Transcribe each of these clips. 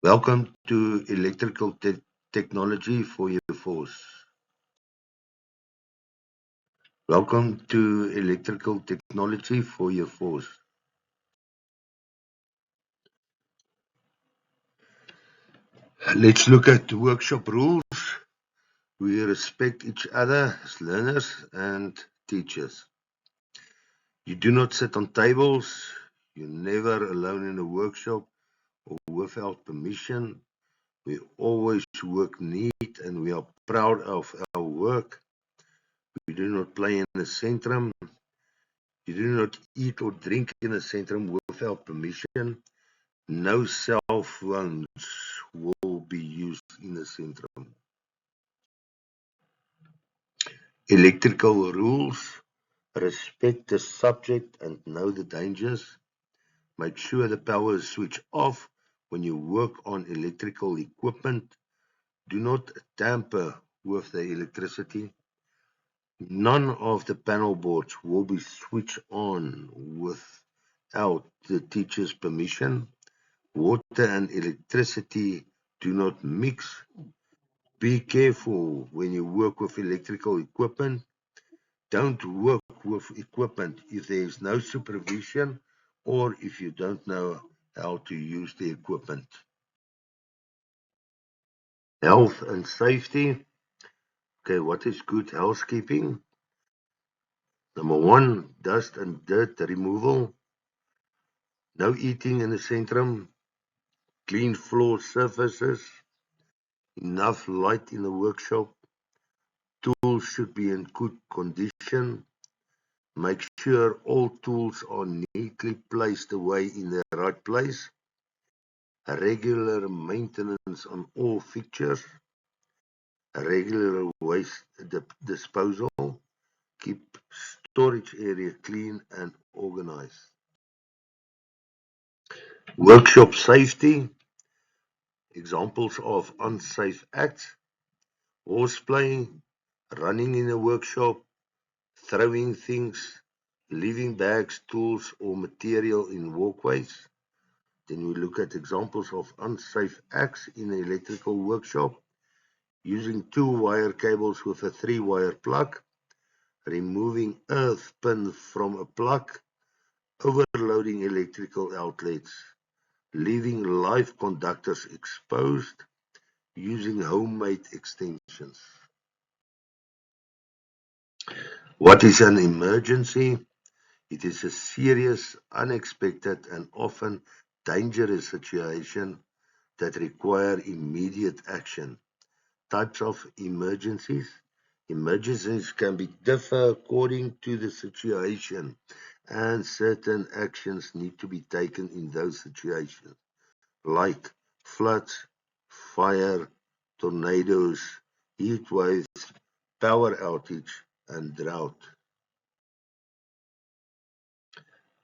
Welcome to Electrical Technology for your force. Welcome to Electrical Technology for your force. Let's look at the workshop rules. We respect each other as learners and teachers. You do not sit on tables. You're never alone in a workshop or without permission. We always work neat and we are proud of our work. We do not play in the centrum. You do not eat or drink in the centrum without permission. No cell phones will be used in the centrum. Electrical rules. Respect the subject and know the dangers. Make sure the power is switched off when you work on electrical equipment. Do not tamper with the electricity. None of the panel boards will be switched on without the teacher's permission. Water and electricity do not mix. Be careful when you work with electrical equipment. Don't work with equipment if there is no supervision or if you don't know how to use the equipment. Health and safety. Okay, what is good housekeeping? Number one, dust and dirt removal. No eating in the centrum. Clean floor surfaces. Enough light in the workshop. Tools should be in good condition. Make sure all tools are neatly placed away in the right place. Regular maintenance on all fixtures. Regular waste disposal. Keep storage area clean and organized. Workshop safety. Examples of unsafe acts. Horseplay, running in a workshop, throwing things, leaving bags, tools, or material in walkways. Then we look at examples of unsafe acts in an electrical workshop. Using 2-wire cables with a 3-wire plug, removing earth pin from a plug, overloading electrical outlets, leaving live conductors exposed, using homemade extensions. What is an emergency? It is a serious, unexpected, and often dangerous situation that require immediate action. Types of emergencies. Emergencies can be differ according to the situation, and certain actions need to be taken in those situations, like floods, fire, tornadoes, heat waves, power outage, and drought.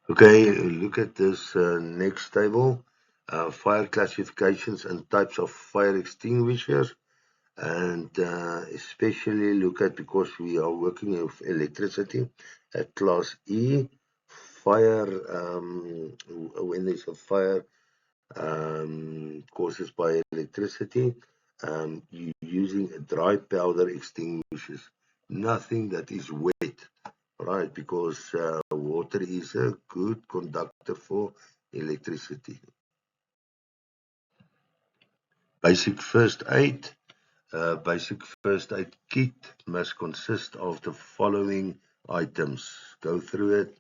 Okay, look at this next table. Fire classifications and types of fire extinguishers. And especially look at, because we are working with electricity at class E, fire, when there's a fire causes by electricity, you're using a dry powder extinguishers, nothing that is wet, right? Because water is a good conductor for electricity. Basic first aid. Basic first aid kit must consist of the following items. Go through it,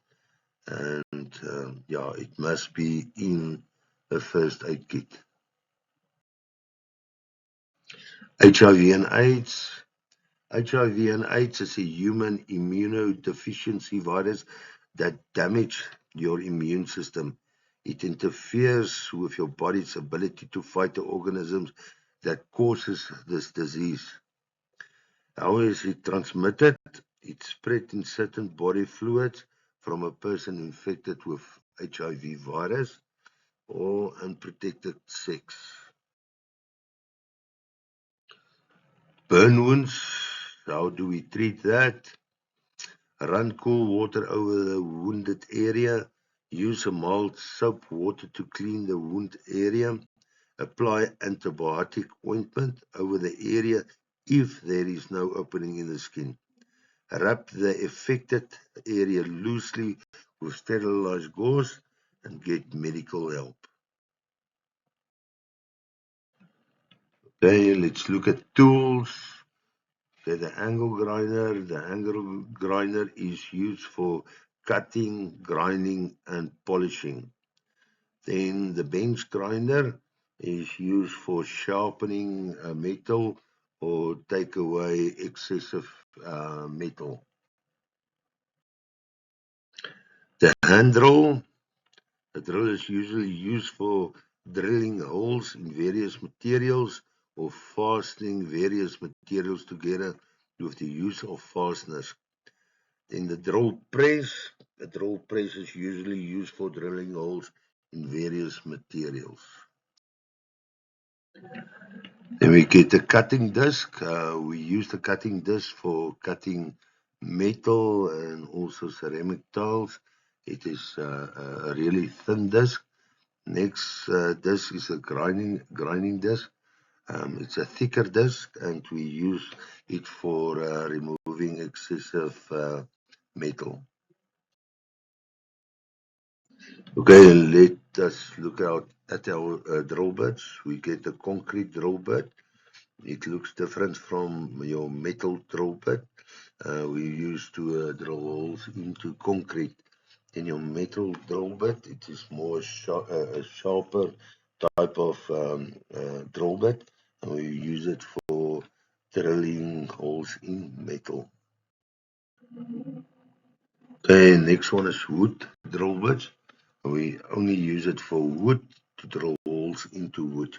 and yeah, it must be in a first aid kit. HIV and AIDS. HIV and AIDS is a human immunodeficiency virus that damages your immune system. It interferes with your body's ability to fight the organisms that causes this disease. How is it transmitted? It's spread in certain body fluids from a person infected with HIV virus or unprotected sex. Burn wounds. How do we treat that? Run cool water over the wounded area. Use a mild soap water to clean the wound area. Apply antibiotic ointment over the area if there is no opening in the skin. Wrap the affected area loosely with sterilized gauze and get medical help. Okay, let's look at tools. Okay, the angle grinder. The angle grinder is used for cutting, grinding, and polishing. Then the bench grinder is used for sharpening metal or take away excessive metal. The hand drill. The drill is usually used for drilling holes in various materials or fastening various materials together with the use of fasteners. Then the drill press. The drill press is usually used for drilling holes in various materials. Then we get the cutting disc. We use the cutting disc for cutting metal and also ceramic tiles. It is a really thin disc. Next disc is a grinding disc. It's a thicker disc, and we use it for removing excessive metal. Okay, let us look at our drill bits. We get a concrete drill bit. It looks different from your metal drill bit. We used to drill holes into concrete. In your metal drill bit, it is more a sharper type of drill bit, and we use it for drilling holes in metal. Okay, next one is wood drill bits. We only use it for wood to drill holes into wood.